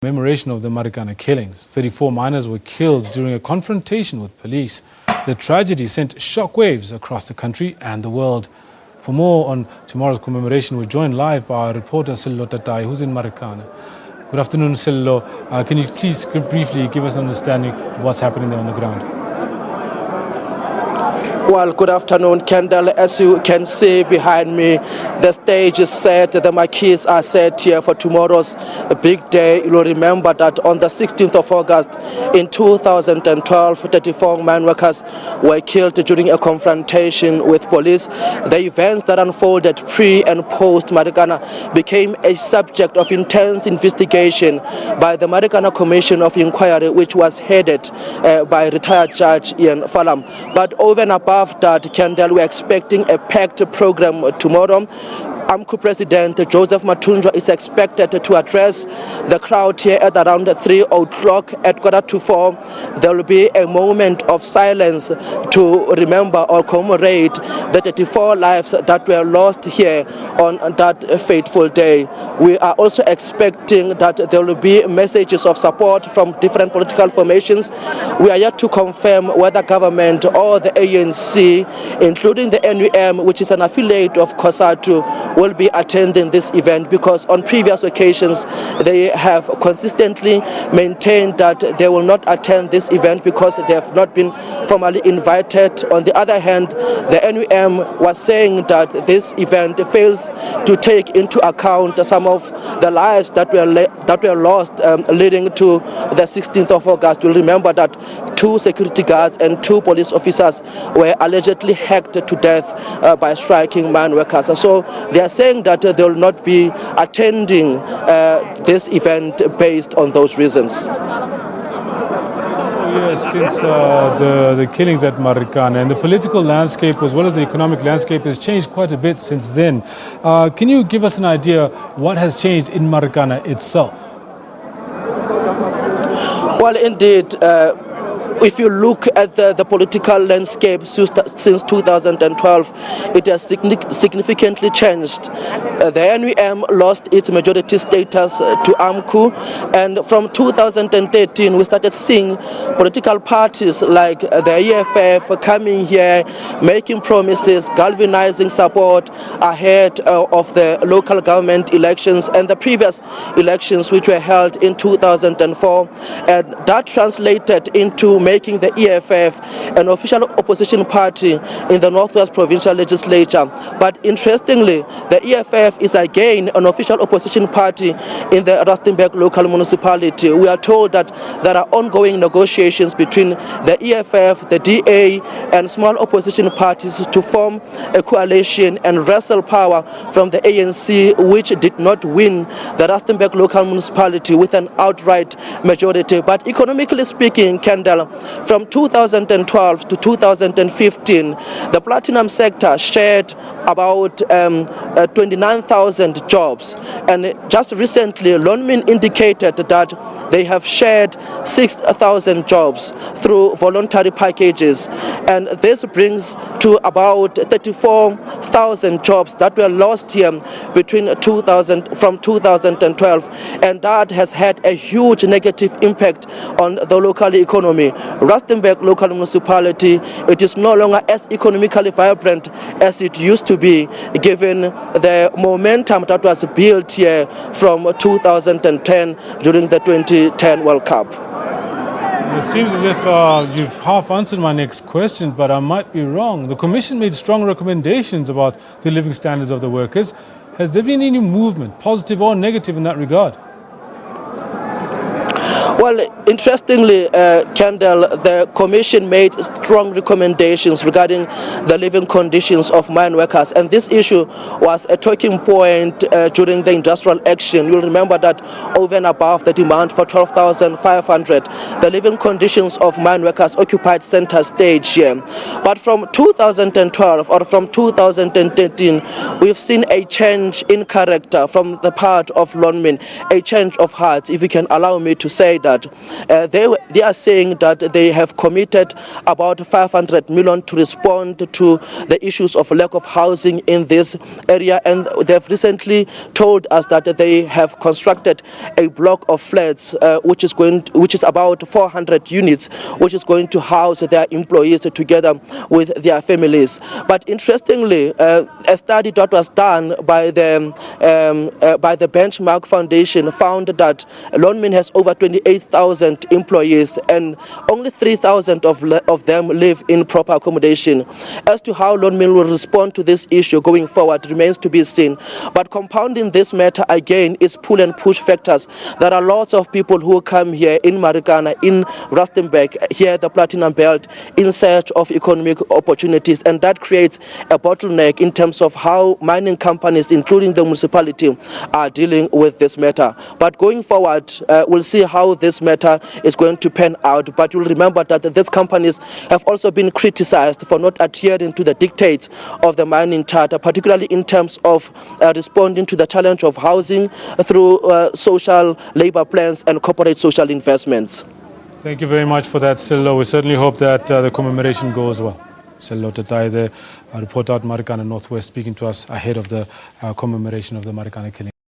Commemoration of the Marikana killings. 34 miners were killed during a confrontation with police. The tragedy sent shockwaves across the country and the world. For more on tomorrow's commemoration, we're joined live by our reporter Sello Tatai, who's in Marikana. Good afternoon, Sello. Can you please briefly give us an understanding of what's happening there on the ground? Well, good afternoon, Kendall. As you can see behind me, the stage is set, the marquees are set here for tomorrow's big day. You'll remember that on the 16th of August in 2012, 34 mine workers were killed during a confrontation with police. The events that unfolded pre and post Marikana became a subject of intense investigation by the Marikana Commission of Inquiry, which was headed by retired Judge Ian Falam. But over and above that, Kendall, we're expecting a packed program tomorrow. AMCU President Joseph Matunjwa is expected to address the crowd here at around 3 o'clock. At 3:45, there will be a moment of silence to remember or commemorate the 34 lives that were lost here on that fateful day. We are also expecting that there will be messages of support from different political formations. We are yet to confirm whether government or the ANC, including the NUM, which is an affiliate of COSATU, will be attending this event, because on previous occasions they have consistently maintained that they will not attend this event because they have not been formally invited. On the other hand, the NUM was saying that this event fails to take into account some of the lives that were lost leading to the 16th of August. You'll remember that 2 security guards and 2 police officers were allegedly hacked to death by striking mine workers. So they are saying that they will not be attending this event based on those reasons. Yes, since the killings at Marikana, and the political landscape as well as the economic landscape has changed quite a bit since then. Can you give us an idea what has changed in Marikana itself? Well, indeed, if you look at the political landscape since 2012, it has significantly changed. The NUM lost its majority status to AMCU, and from 2013 we started seeing political parties like the EFF coming here, making promises, galvanizing support ahead of the local government elections and the previous elections which were held in 2004, and that translated into making the EFF an official opposition party in the Northwest Provincial Legislature. But interestingly, the EFF is again an official opposition party in the Rustenburg local municipality. We are told that there are ongoing negotiations between the EFF, the DA, and small opposition parties to form a coalition and wrestle power from the ANC, which did not win the Rustenburg local municipality with an outright majority. But economically speaking, Kendall, from 2012 to 2015, the platinum sector shared about 29,000 jobs. And just recently, Lonmin indicated that they have shared 6,000 jobs through voluntary packages. And this brings to about 34,000 jobs that were lost here from 2012. And that has had a huge negative impact on the local economy. Rustenburg local municipality, it is no longer as economically vibrant as it used to be, given the momentum that was built here from 2010 during the 2010 World Cup. It seems as if you've half answered my next question, but I might be wrong. The Commission made strong recommendations about the living standards of the workers. Has there been any movement, positive or negative, in that regard? Well, interestingly, Kendall, the Commission made strong recommendations regarding the living conditions of mine workers, and this issue was a talking point during the industrial action. You'll remember that over and above the demand for 12,500, the living conditions of mine workers occupied center stage here. But from 2012 or from 2013, we've seen a change in character from the part of Lonmin, a change of heart, if you can allow me to say that. that. They are saying that they have committed about 500 million to respond to the issues of lack of housing in this area, and they've recently told us that they have constructed a block of flats which is about 400 units, which is going to house their employees together with their families. But interestingly, a study that was done by the Benchmark Foundation found that Lonmin has over 28,000 employees, and only 3,000 of them live in proper accommodation. As to how Lonmin will respond to this issue going forward remains to be seen. But compounding this matter again is pull and push factors. There are lots of people who come here in Marikana, in Rustenburg, here at the Platinum Belt, in search of economic opportunities, and that creates a bottleneck in terms of how mining companies, including the municipality, are dealing with this matter. But going forward, we'll see how this matter is going to pan out. But you'll remember that these companies have also been criticized for not adhering to the dictates of the mining charter, particularly in terms of responding to the challenge of housing through social labor plans and corporate social investments. Thank you very much for that, Sello. We certainly hope that the commemoration goes well. Sello Tatai, the reporter out Marikana Northwest, speaking to us ahead of the commemoration of the Marikana killing.